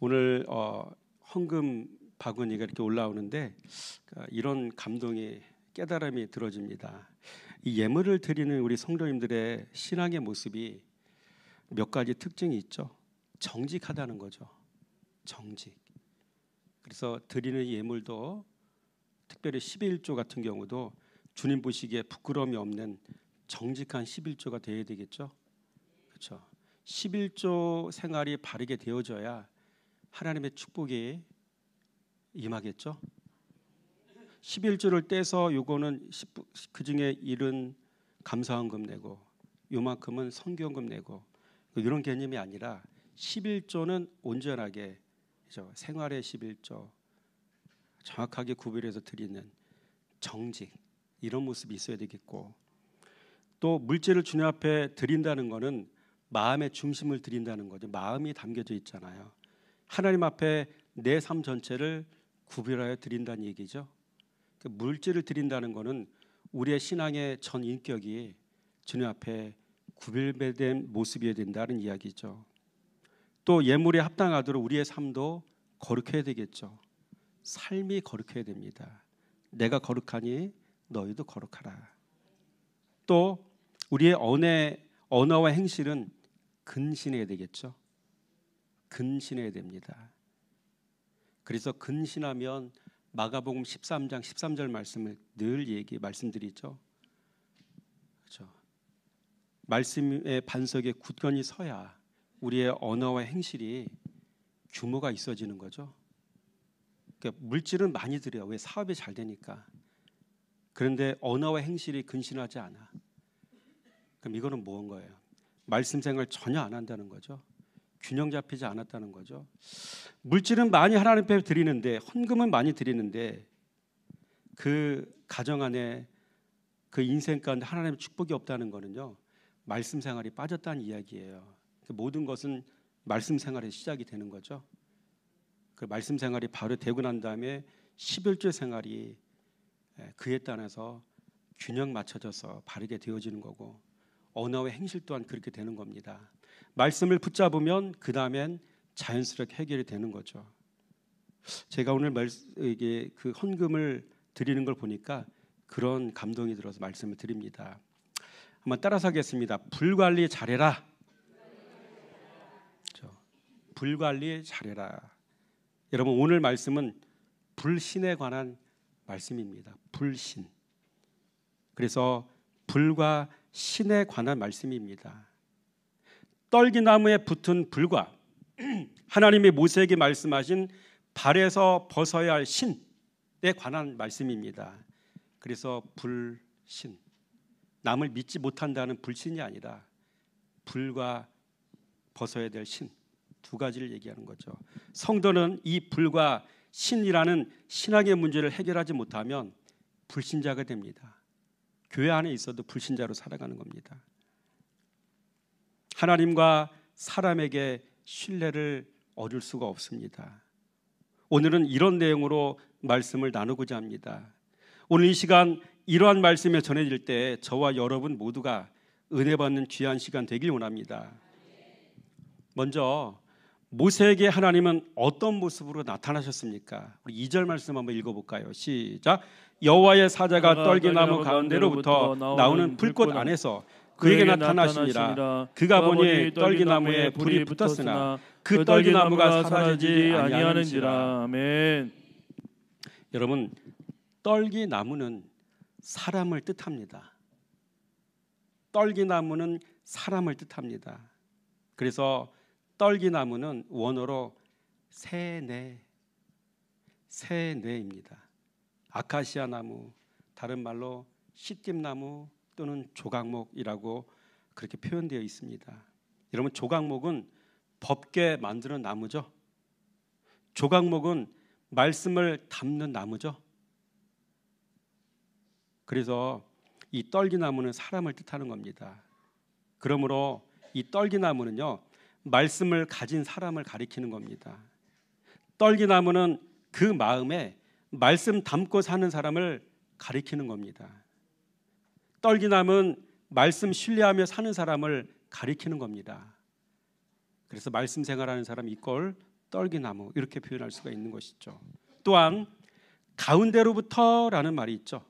오늘 헌금 바구니가 이렇게 올라오는데 이런 감동이 깨달음이 들어집니다. 이 예물을 드리는 우리 성도님들의 신앙의 모습이 몇 가지 특징이 있죠. 정직하다는 거죠. 정직. 그래서 드리는 예물도 특별히 11조 같은 경우도 주님 보시기에 부끄러움이 없는 정직한 11조가 되어야 되겠죠. 그렇죠. 11조 생활이 바르게 되어져야 하나님의 축복이 임하겠죠. 11조를 떼서 요거는 그중에 일은 감사헌금 내고 요만큼은 선교헌금 내고 이런 개념이 아니라 11조는 온전하게 그렇죠? 생활의 11조 정확하게 구별해서 드리는 정직 이런 모습이 있어야 되겠고, 또 물질을 주님 앞에 드린다는 것은 마음의 중심을 드린다는 거죠. 마음이 담겨져 있잖아요. 하나님 앞에 내 삶 전체를 구별하여 드린다는 얘기죠. 물질을 드린다는 것은 우리의 신앙의 전 인격이 주님 앞에 구별된 모습이어야 된다는 이야기죠. 또 예물에 합당하도록 우리의 삶도 거룩해야 되겠죠. 삶이 거룩해야 됩니다. 내가 거룩하니 너희도 거룩하라. 또 우리의 언어와 행실은 근신해야 되겠죠. 근신해야 됩니다. 그래서 근신하면 마가복음 13장 13절 말씀을 늘 말씀드리죠. 그렇죠. 말씀의 반석에 굳건히 서야 우리의 언어와 행실이 규모가 있어지는 거죠. 그러니까 물질은 많이 드려요. 왜? 사업이 잘 되니까. 그런데 언어와 행실이 근신하지 않아. 그럼 이거는 뭔 거예요? 말씀 생활 전혀 안 한다는 거죠. 균형 잡히지 않았다는 거죠. 물질은 많이 하나님 앞에 드리는데, 헌금은 많이 드리는데 그 가정 안에 그 인생 가운데 하나님의 축복이 없다는 거는요, 말씀 생활이 빠졌다는 이야기예요. 모든 것은 말씀 생활의 시작이 되는 거죠. 그 말씀 생활이 바로 되고 난 다음에 11조 생활이 그에 따라서 균형 맞춰져서 바르게 되어지는 거고, 언어와 행실 또한 그렇게 되는 겁니다. 말씀을 붙잡으면 그 다음엔 자연스럽게 해결이 되는 거죠. 제가 오늘 이게 그 헌금을 드리는 걸 보니까 그런 감동이 들어서 말씀을 드립니다. 한번 따라서 하겠습니다. 불관리 잘해라. 불관리 잘해라. 여러분, 오늘 말씀은 불신에 관한 말씀입니다. 불신. 그래서 불과 신에 관한 말씀입니다. 떨기나무에 붙은 불과 하나님이 모세에게 말씀하신 발에서 벗어야 할 신에 관한 말씀입니다. 그래서 불신, 남을 믿지 못한다는 불신이 아니라 불과 벗어야 될 신, 두 가지를 얘기하는 거죠. 성도는 이 불과 신이라는 신앙의 문제를 해결하지 못하면 불신자가 됩니다. 교회 안에 있어도 불신자로 살아가는 겁니다. 하나님과 사람에게 신뢰를 얻을 수가 없습니다. 오늘은 이런 내용으로 말씀을 나누고자 합니다. 오늘 이 시간 이러한 말씀이 전해질 때 저와 여러분 모두가 은혜 받는 귀한 시간 되길 원합니다. 먼저 모세에게 하나님은 어떤 모습으로 나타나셨습니까? 우리 2절 말씀 한번 읽어볼까요? 시작. 여호와의 사자가 떨기나무 가운데로부터 나오는 불꽃 안에서 그에게 나타나시니라. 그가 보니 떨기나무에 불이 붙었으나 그 떨기나무가 사라지지 아니하는지라. 아멘. 여러분, 떨기나무는 사람을 뜻합니다. 떨기나무는 사람을 뜻합니다. 그래서 떨기나무는 원어로 새뇌입니다. 아카시아 나무, 다른 말로 시띠나무 또는 조각목이라고 그렇게 표현되어 있습니다. 여러분, 조각목은 법궤 만드는 나무죠. 조각목은 말씀을 담는 나무죠. 그래서 이 떨기나무는 사람을 뜻하는 겁니다. 그러므로 이 떨기나무는요, 말씀을 가진 사람을 가리키는 겁니다. 떨기나무는 그 마음에 말씀 담고 사는 사람을 가리키는 겁니다. 떨기나무는 말씀 신뢰하며 사는 사람을 가리키는 겁니다. 그래서 말씀 생활하는 사람 이꼴 떨기나무 이렇게 표현할 수가 있는 것이죠. 또한 가운데로부터라는 말이 있죠.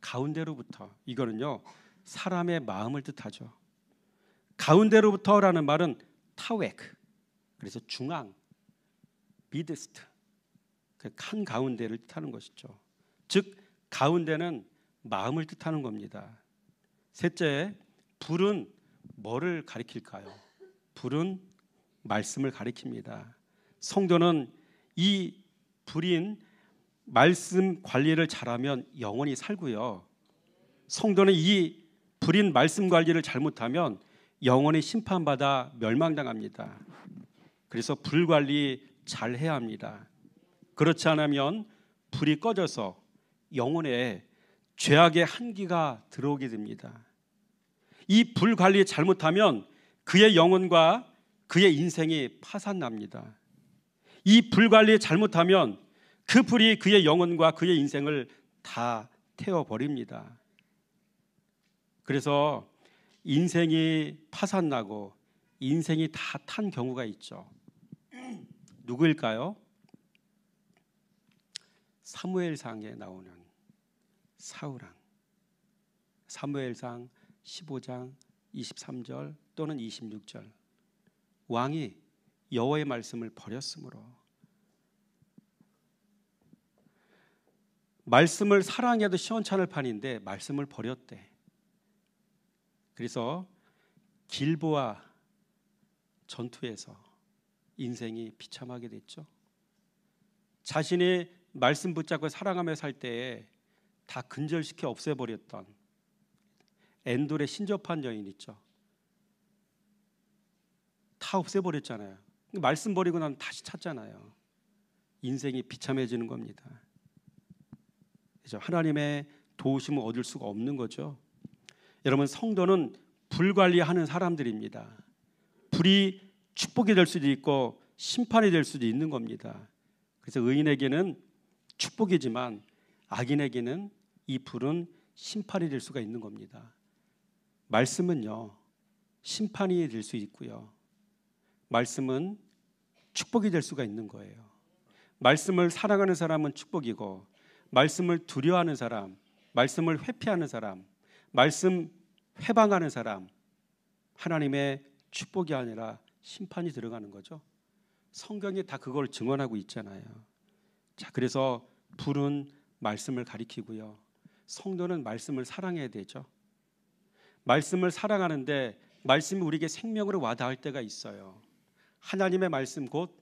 가운데로부터, 이거는요 사람의 마음을 뜻하죠. 가운데로부터라는 말은 타웨크, 그래서 중앙, 미드스트, 칸 가운데를 뜻하는 것이죠. 즉 가운데는 마음을 뜻하는 겁니다. 셋째, 불은 뭐를 가리킬까요? 불은 말씀을 가리킵니다. 성도는 이 불인 말씀 관리를 잘하면 영원히 살고요. 성도는 이 불인 말씀 관리를 잘못하면 영원히 심판받아 멸망당합니다. 그래서 불 관리 잘 해야 합니다. 그렇지 않으면 불이 꺼져서 영혼에 죄악의 한기가 들어오게 됩니다. 이 불 관리 잘못하면 그의 영혼과 그의 인생이 파산납니다. 이 불 관리 잘못하면 그 불이 그의 영혼과 그의 인생을 다 태워버립니다. 그래서 인생이 파산나고 인생이 다 탄 경우가 있죠. 누구일까요? 사무엘상에 나오는 사울왕. 사무엘상 15장 23절 또는 26절. 왕이 여호와의 말씀을 버렸으므로, 말씀을 사랑해도 시원찮을 판인데 말씀을 버렸대. 그래서 길보아 전투에서 인생이 비참하게 됐죠. 자신이 말씀 붙잡고 사랑하며 살 때에 다 근절시켜 없애버렸던 엔돌의 신접한 여인 있죠. 다 없애버렸잖아요. 말씀 버리고 나면 다시 찾잖아요. 인생이 비참해지는 겁니다. 그렇죠? 하나님의 도우심을 얻을 수가 없는 거죠. 여러분, 성도는 불 관리하는 사람들입니다. 불이 축복이 될 수도 있고 심판이 될 수도 있는 겁니다. 그래서 의인에게는 축복이지만 악인에게는 이 불은 심판이 될 수가 있는 겁니다. 말씀은요 심판이 될 수 있고요, 말씀은 축복이 될 수가 있는 거예요. 말씀을 사랑하는 사람은 축복이고, 말씀을 두려워하는 사람, 말씀을 회피하는 사람, 말씀 회방하는 사람, 하나님의 축복이 아니라 심판이 들어가는 거죠. 성경이 다 그걸 증언하고 있잖아요. 자, 그래서 불은 말씀을 가리키고요, 성도는 말씀을 사랑해야 되죠. 말씀을 사랑하는데 말씀이 우리에게 생명으로 와닿을 때가 있어요. 하나님의 말씀, 곧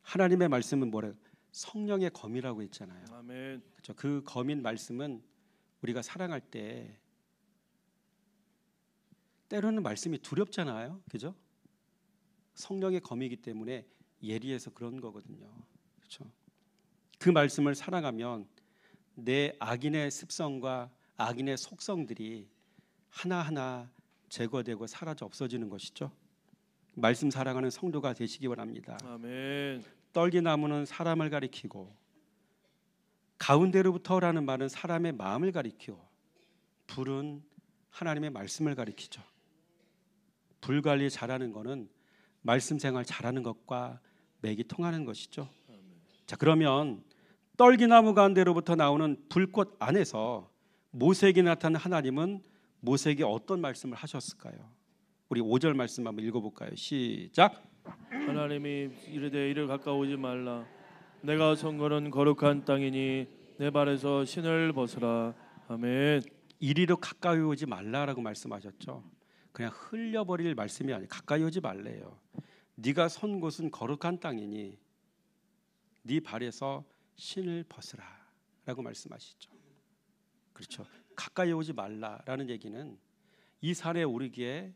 하나님의 말씀은 뭐래요? 성령의 검이라고 했잖아요. 아멘. 그렇죠? 그 검인 말씀은 우리가 사랑할 때 때로는 말씀이 두렵잖아요. 그죠? 성령의 검이기 때문에 예리해서 그런 거거든요. 그렇죠? 그 말씀을 사랑하면 내 악인의 습성과 악인의 속성들이 하나하나 제거되고 사라져 없어지는 것이죠. 말씀 사랑하는 성도가 되시기 바랍니다. 아멘. 떨기나무는 사람을 가리키고, 가운데로부터라는 말은 사람의 마음을 가리키고, 불은 하나님의 말씀을 가리키죠. 불 관리 잘하는 것은 말씀 생활 잘하는 것과 맥이 통하는 것이죠. 자, 그러면 떨기나무 가운데로부터 나오는 불꽃 안에서 모세에게 나타난 하나님은 모세에게 어떤 말씀을 하셨을까요? 우리 5절 말씀 한번 읽어볼까요? 시작. 하나님이 이르되 이를 가까우지 말라. 내가 선거는 거룩한 땅이니 내 발에서 신을 벗으라. 아멘. 이리로 가까이 오지 말라라고 말씀하셨죠. 그냥 흘려버릴 말씀이 아니에요. 가까이 오지 말래요. 네가 선 곳은 거룩한 땅이니 네 발에서 신을 벗으라라고 말씀하시죠. 그렇죠. 가까이 오지 말라라는 얘기는 이 산에 오르기에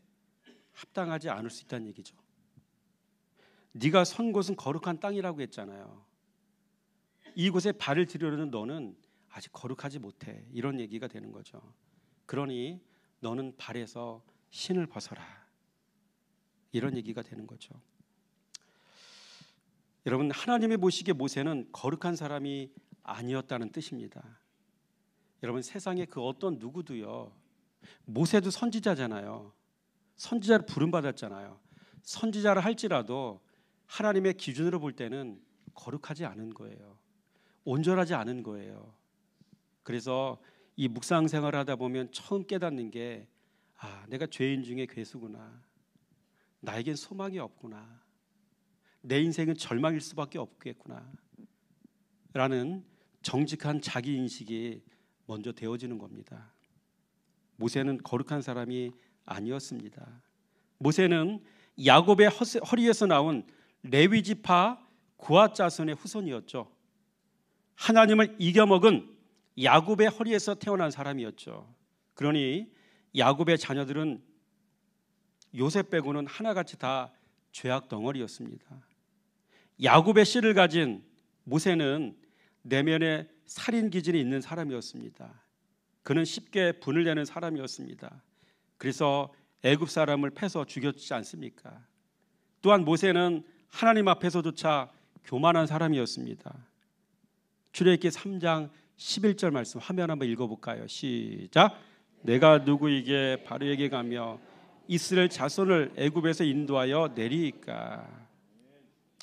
합당하지 않을 수 있다는 얘기죠. 네가 선 곳은 거룩한 땅이라고 했잖아요. 이곳에 발을 들여오는 너는 아직 거룩하지 못해, 이런 얘기가 되는 거죠. 그러니 너는 발에서 신을 벗어라, 이런 얘기가 되는 거죠. 여러분, 하나님의 보시기에 모세는 거룩한 사람이 아니었다는 뜻입니다. 여러분, 세상에 그 어떤 누구도요, 모세도 선지자잖아요. 선지자를 부름받았잖아요. 선지자를 할지라도 하나님의 기준으로 볼 때는 거룩하지 않은 거예요. 온전하지 않은 거예요. 그래서 이 묵상 생활을 하다 보면 처음 깨닫는 게 내가 죄인 중에 괴수구나. 나에겐 소망이 없구나. 내 인생은 절망일 수밖에 없겠구나. 라는 정직한 자기 인식이 먼저 되어지는 겁니다. 모세는 거룩한 사람이 아니었습니다. 모세는 야곱의 허리에서 나온 레위 지파 고앗 자손의 후손이었죠. 하나님을 이겨먹은 야곱의 허리에서 태어난 사람이었죠. 그러니 야곱의 자녀들은 요셉 빼고는 하나같이 다 죄악 덩어리였습니다. 야곱의 씨를 가진 모세는 내면에 살인 기질이 있는 사람이었습니다. 그는 쉽게 분을 내는 사람이었습니다. 그래서 애굽 사람을 패서 죽였지 않습니까? 또한 모세는 하나님 앞에서조차 교만한 사람이었습니다. 출애굽기 3장 11절 말씀 화면 한번 읽어볼까요? 시작. 내가 누구에게 바로에게 가며 이스라엘 자손을 애굽에서 인도하여 내리까.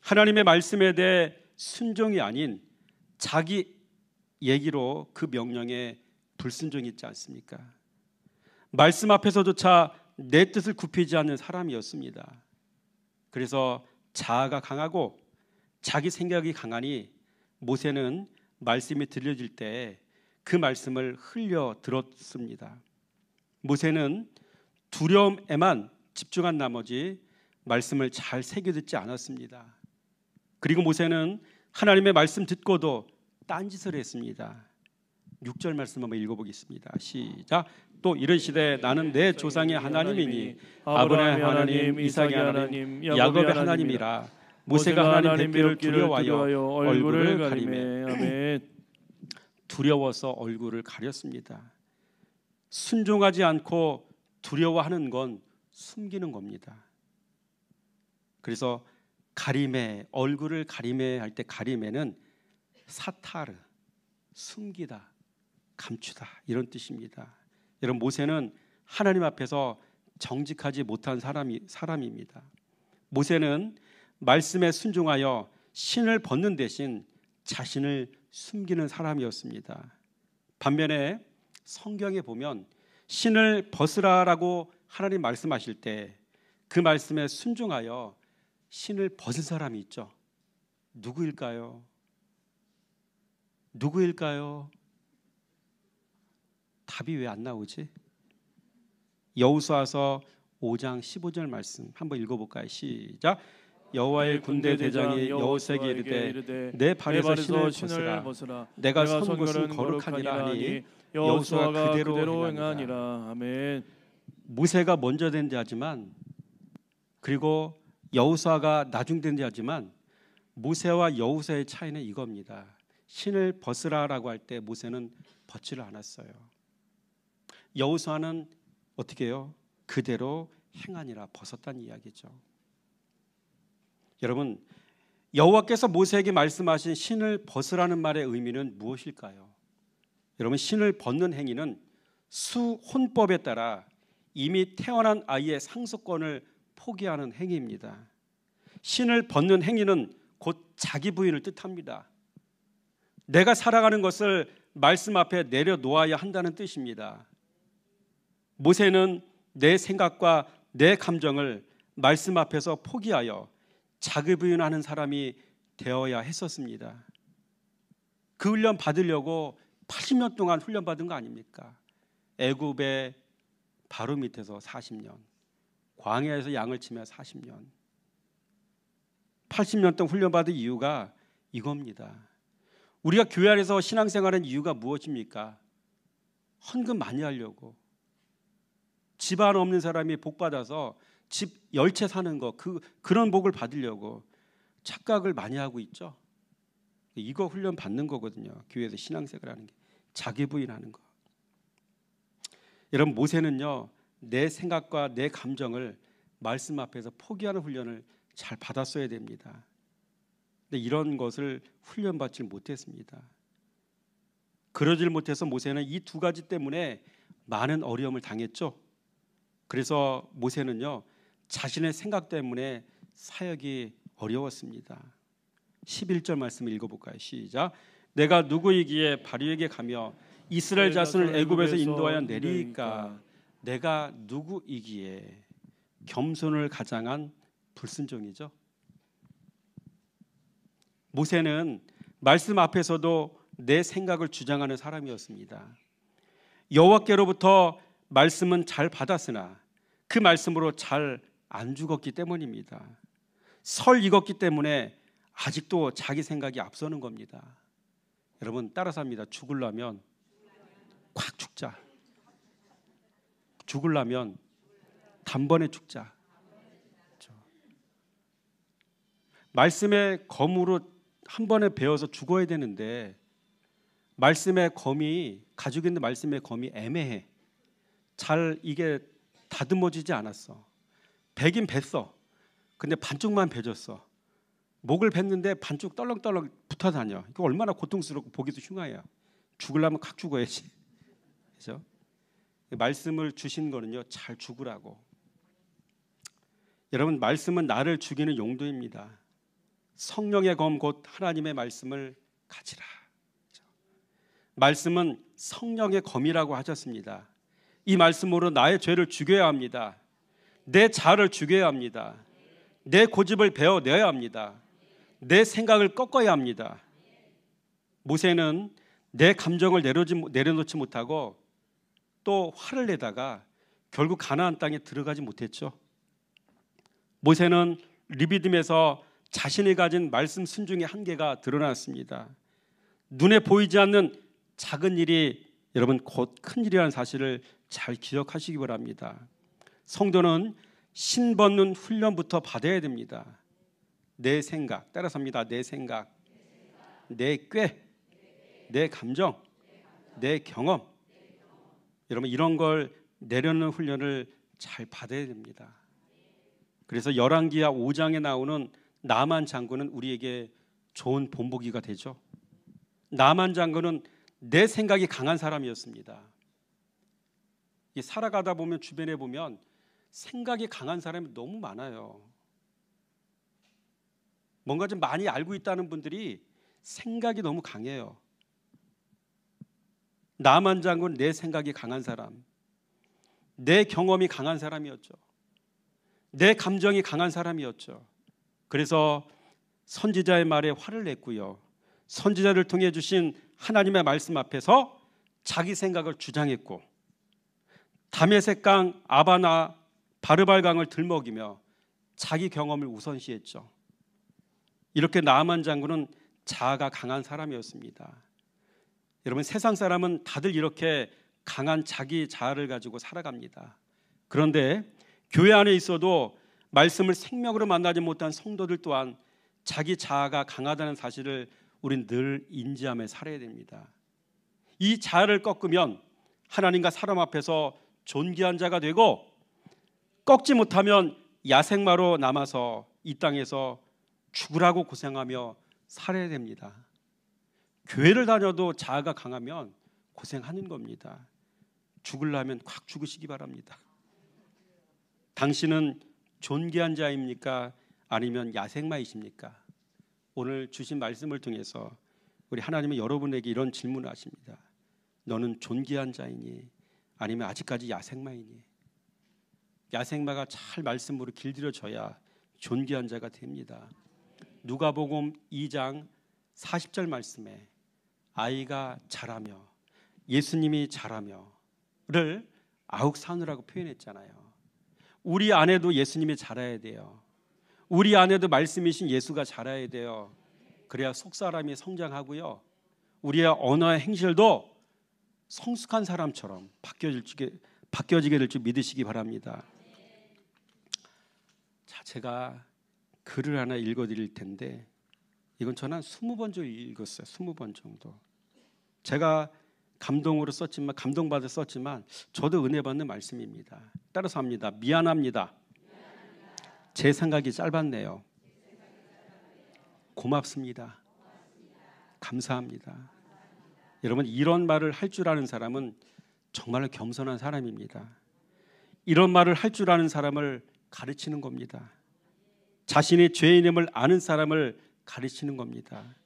하나님의 말씀에 대해 순종이 아닌 자기 얘기로 그 명령에 불순종이 있지 않습니까? 말씀 앞에서조차 내 뜻을 굽히지 않는 사람이었습니다. 그래서 자아가 강하고 자기 생각이 강하니 모세는 말씀이 들려질 때 그 말씀을 흘려 들었습니다. 모세는 두려움에만 집중한 나머지 말씀을 잘 새겨 듣지 않았습니다. 그리고 모세는 하나님의 말씀 듣고도 딴짓을 했습니다. 6절 말씀 한번 읽어보겠습니다. 시작. 또 이르시되 나는 내 조상의 하나님이니 아브라함의 하나님, 이삭의 하나님, 야곱의 하나님이라. 모세가 하나님 뵙기를 두려워하여 얼굴을 가리매. 아멘. 두려워서 얼굴을 가렸습니다. 순종하지 않고 두려워하는 건 숨기는 겁니다. 그래서 가리매, 얼굴을 가리매 할 때 가리매는 사타르, 숨기다, 감추다 이런 뜻입니다. 여러분, 모세는 하나님 앞에서 정직하지 못한 사람입니다. 모세는 말씀에 순종하여 신을 벗는 대신 자신을 숨기는 사람이었습니다. 반면에 성경에 보면 신을 벗으라라고 하나님 말씀하실 때 그 말씀에 순종하여 신을 벗은 사람이 있죠. 누구일까요? 누구일까요? 답이 왜 안 나오지? 여호수아서 5장 15절 말씀 한번 읽어볼까요? 시작. 여호와의 군대 대장이 여호수아에게 이르되 내 발에서 신을 벗으라. 내가 선 곳은 거룩하니라 하니 여호수아가 그대로 행하니라. 아멘. 모세가 먼저 된 자지만 그리고 여호수아가 나중 된 자지만 모세와 여호수아의 차이는 이겁니다. 신을 벗으라라고 할 때 모세는 벗지를 않았어요. 여호수아는 어떻게 해요? 그대로 행하니라, 벗었다는 이야기죠. 여러분, 여호와께서 모세에게 말씀하신 신을 벗으라는 말의 의미는 무엇일까요? 여러분, 신을 벗는 행위는 수혼법에 따라 이미 태어난 아이의 상속권을 포기하는 행위입니다. 신을 벗는 행위는 곧 자기 부인을 뜻합니다. 내가 살아가는 것을 말씀 앞에 내려놓아야 한다는 뜻입니다. 모세는 내 생각과 내 감정을 말씀 앞에서 포기하여 자기 부인하는 사람이 되어야 했었습니다. 그 훈련 받으려고 80년 동안 훈련 받은 거 아닙니까? 애굽의 바로 밑에서 40년, 광야에서 양을 치며 40년, 80년 동안 훈련 받은 이유가 이겁니다. 우리가 교회 안에서 신앙생활하는 이유가 무엇입니까? 헌금 많이 하려고, 집안 없는 사람이 복 받아서 집 10채 사는 거, 그런 복을 받으려고 착각을 많이 하고 있죠. 이거 훈련 받는 거거든요. 교회에서 신앙생활하는 게, 자기 부인하는 거. 여러분, 모세는요, 내 생각과 내 감정을 말씀 앞에서 포기하는 훈련을 잘 받았어야 됩니다. 근데 이런 것을 훈련받지 못했습니다. 그러질 못해서 모세는 이 두 가지 때문에 많은 어려움을 당했죠. 그래서 모세는요, 자신의 생각 때문에 사역이 어려웠습니다. 11절 말씀 읽어볼까요? 시작. 내가 누구이기에 바로에게 가며 이스라엘 자손을 애굽에서 인도하여 내리까. 내가 누구이기에. 겸손을 가장한 불순종이죠. 모세는 말씀 앞에서도 내 생각을 주장하는 사람이었습니다. 여호와께로부터 말씀은 잘 받았으나 그 말씀으로 잘 안 죽었기 때문입니다. 설 익었기 때문에 아직도 자기 생각이 앞서는 겁니다. 여러분 따라서 합니다. 죽으려면 콱 죽자. 죽으려면 단번에 죽자. 그렇죠? 말씀의 검으로 한 번에 베어서 죽어야 되는데 말씀의 검이 가지고 있는 말씀의 검이 애매해. 잘 이게 다듬어지지 않았어. 베긴 뱄어. 근데 반쪽만 베졌어. 목을 뱉는데 반쪽 떨렁떨렁 붙어 다녀. 이거 얼마나 고통스럽고 보기도 흉해요. 죽으려면 칵 죽어야지. 그렇죠? 말씀을 주신 거는요, 잘 죽으라고. 여러분, 말씀은 나를 죽이는 용도입니다. 성령의 검 곧 하나님의 말씀을 가지라. 그렇죠? 말씀은 성령의 검이라고 하셨습니다. 이 말씀으로 나의 죄를 죽여야 합니다. 내 자아를 죽여야 합니다. 내 고집을 베어내야 합니다. 내 생각을 꺾어야 합니다. 모세는 내 감정을 내려놓지 못하고 또 화를 내다가 결국 가나안 땅에 들어가지 못했죠. 모세는 리비딤에서 자신이 가진 말씀 순종의 한계가 드러났습니다. 눈에 보이지 않는 작은 일이 여러분 곧 큰 일이라는 사실을 잘 기억하시기 바랍니다. 성도는 신벗는 훈련부터 받아야 됩니다. 내 생각, 따라서 합니다. 내 생각, 내 꾀, 내 감정, 내 경험. 여러분 이런 걸 내려놓는 훈련을 잘 받아야 됩니다. 그래서 열왕기하 5장에 나오는 나만 장군은 우리에게 좋은 본보기가 되죠. 나만 장군은 내 생각이 강한 사람이었습니다. 살아가다 보면 주변에 보면 생각이 강한 사람이 너무 많아요. 뭔가 좀 많이 알고 있다는 분들이 생각이 너무 강해요. 나만 장군 내 생각이 강한 사람, 내 경험이 강한 사람이었죠. 내 감정이 강한 사람이었죠. 그래서 선지자의 말에 화를 냈고요. 선지자를 통해 주신 하나님의 말씀 앞에서 자기 생각을 주장했고 다메섹강 아바나 바르발강을 들먹이며 자기 경험을 우선시했죠. 이렇게 나아만 장군은 자아가 강한 사람이었습니다. 여러분 세상 사람은 다들 이렇게 강한 자기 자아를 가지고 살아갑니다. 그런데 교회 안에 있어도 말씀을 생명으로 만나지 못한 성도들 또한 자기 자아가 강하다는 사실을 우린 늘 인지하며 살아야 됩니다. 이 자아를 꺾으면 하나님과 사람 앞에서 존귀한 자가 되고 꺾지 못하면 야생마로 남아서 이 땅에서 죽으라고 고생하며 살아야 됩니다. 교회를 다녀도 자아가 강하면 고생하는 겁니다. 죽으려면 콱 죽으시기 바랍니다. 당신은 존귀한 자입니까? 아니면 야생마이십니까? 오늘 주신 말씀을 통해서 우리 하나님은 여러분에게 이런 질문을 하십니다. 너는 존귀한 자이니? 아니면 아직까지 야생마이니? 야생마가 잘 말씀으로 길들여져야 존귀한 자가 됩니다. 누가복음 2장 40절 말씀에 아이가 자라며 예수님이 자라며를 아욱산우라고 표현했잖아요. 우리 안에도 예수님이 자라야 돼요. 우리 안에도 말씀이신 예수가 자라야 돼요. 그래야 속사람이 성장하고요. 우리의 언어의 행실도 성숙한 사람처럼 바뀌어지게 될 줄 믿으시기 바랍니다. 자, 제가 글을 하나 읽어드릴 텐데 이건 저는 한 20번 정도 읽었어요. 20번 정도. 제가 감동받아 썼지만 저도 은혜 받는 말씀입니다. 따라서 합니다. 미안합니다. 제 생각이 짧았네요. 고맙습니다. 감사합니다. 여러분 이런 말을 할 줄 아는 사람은 정말로 겸손한 사람입니다. 이런 말을 할 줄 아는 사람을 가르치는 겁니다. 자신이 죄인임을 아는 사람을 가르치는 겁니다.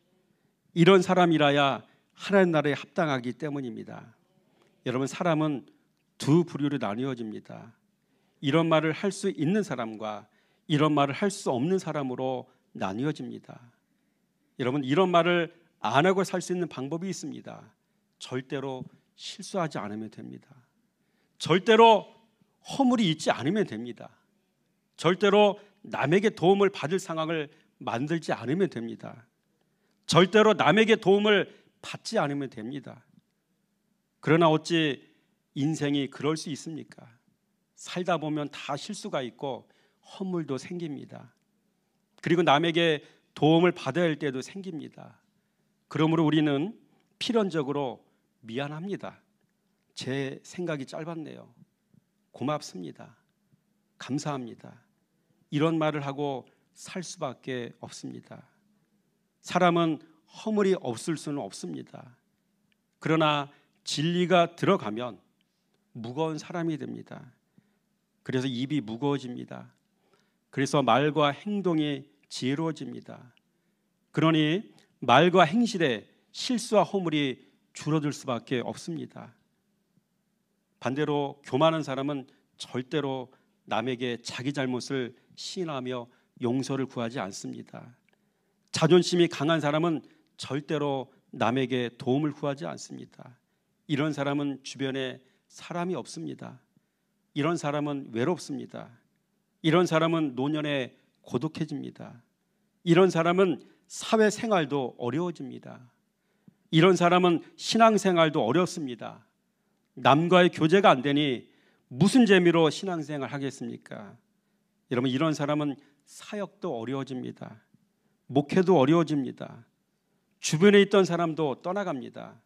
이런 사람이라야 하나님 나라에 합당하기 때문입니다. 여러분, 사람은 두 부류로 나뉘어집니다. 이런 말을 할 수 있는 사람과 이런 말을 할 수 없는 사람으로 나뉘어집니다. 여러분, 이런 말을 안 하고 살 수 있는 방법이 있습니다. 절대로 실수하지 않으면 됩니다. 절대로 허물이 있지 않으면 됩니다. 절대로 남에게 도움을 받을 상황을 만들지 않으면 됩니다. 절대로 남에게 도움을 받지 않으면 됩니다. 그러나 어찌 인생이 그럴 수 있습니까? 살다 보면 다 실수가 있고 허물도 생깁니다. 그리고 남에게 도움을 받아야 할 때도 생깁니다. 그러므로 우리는 필연적으로 미안합니다. 제 생각이 짧았네요. 고맙습니다. 감사합니다. 이런 말을 하고 살 수밖에 없습니다. 사람은 허물이 없을 수는 없습니다. 그러나 진리가 들어가면 무거운 사람이 됩니다. 그래서 입이 무거워집니다. 그래서 말과 행동이 지혜로워집니다. 그러니 말과 행실에 실수와 허물이 줄어들 수밖에 없습니다. 반대로 교만한 사람은 절대로 남에게 자기 잘못을 시인하며 용서를 구하지 않습니다. 자존심이 강한 사람은 절대로 남에게 도움을 구하지 않습니다. 이런 사람은 주변에 사람이 없습니다. 이런 사람은 외롭습니다. 이런 사람은 노년에 고독해집니다. 이런 사람은 사회생활도 어려워집니다. 이런 사람은 신앙생활도 어렵습니다. 남과의 교제가 안 되니 무슨 재미로 신앙생활 하겠습니까? 여러분, 이런 사람은 사역도 어려워집니다. 목회도 어려워집니다. 주변에 있던 사람도 떠나갑니다.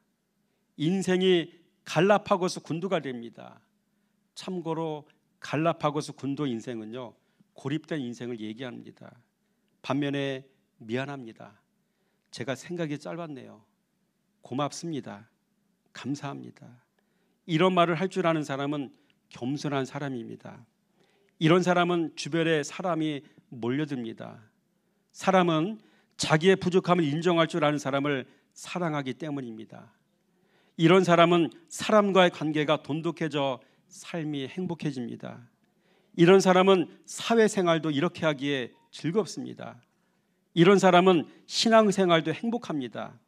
인생이 갈라파고스 군도가 됩니다. 참고로 갈라파고스 군도 인생은요, 고립된 인생을 얘기합니다. 반면에 미안합니다. 제가 생각이 짧았네요. 고맙습니다. 감사합니다. 이런 말을 할 줄 아는 사람은 겸손한 사람입니다. 이런 사람은 주변에 사람이 몰려듭니다. 사람은 자기의 부족함을 인정할 줄 아는 사람을 사랑하기 때문입니다. 이런 사람은 사람과의 관계가 돈독해져 삶이 행복해집니다. 이런 사람은 사회생활도 이렇게 하기에 즐겁습니다. 이런 사람은 신앙생활도 행복합니다.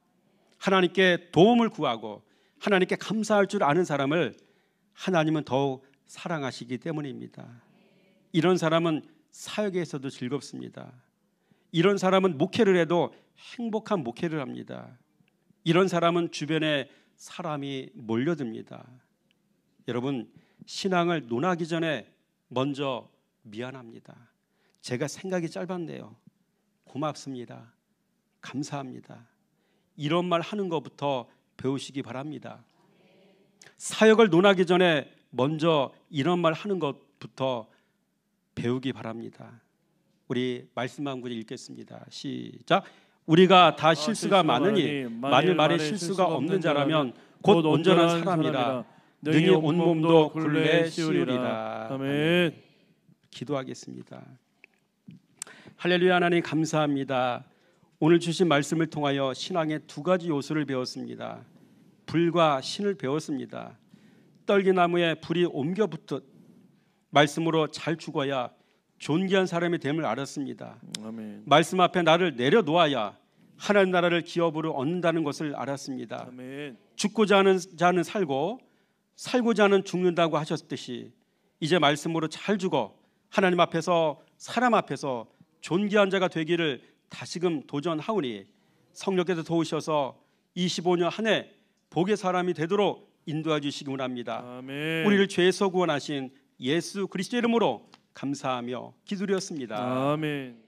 하나님께 도움을 구하고 하나님께 감사할 줄 아는 사람을 하나님은 더욱 사랑하시기 때문입니다. 이런 사람은 사역에서도 즐겁습니다. 이런 사람은 목회를 해도 행복한 목회를 합니다. 이런 사람은 주변에 사람이 몰려듭니다. 여러분, 신앙을 논하기 전에 먼저 미안합니다. 제가 생각이 짧았네요. 고맙습니다. 감사합니다. 이런 말 하는 것부터 배우시기 바랍니다. 사역을 논하기 전에 먼저 이런 말 하는 것부터 배우기 바랍니다. 우리 말씀 한 구절 읽겠습니다. 시작. 우리가 다 실수가 많으니 만일 말에 실수가 없는 자라면 곧 온전한 사람이라 능히 온몸도 굴레 씌우리라. 아멘. 기도하겠습니다. 할렐루야. 하나님 감사합니다. 오늘 주신 말씀을 통하여 신앙의 두 가지 요소를 배웠습니다. 불과 신을 배웠습니다. 떨기나무에 불이 옮겨 붙듯 말씀으로 잘 죽어야 존귀한 사람이 됨을 알았습니다. 아멘. 말씀 앞에 나를 내려놓아야 하나님 나라를 기업으로 얻는다는 것을 알았습니다. 아멘. 죽고자 하는 자는 살고 살고자 하는 죽는다고 하셨듯이 이제 말씀으로 잘 죽어 하나님 앞에서 사람 앞에서 존귀한 자가 되기를 다시금 도전하오니 성령께서 도우셔서 25년 한 해 복의 사람이 되도록 인도해 주시기 원합니다. 아멘. 우리를 죄에서 구원하신 예수 그리스도 이름으로 감사하며 기도드렸습니다. 아멘.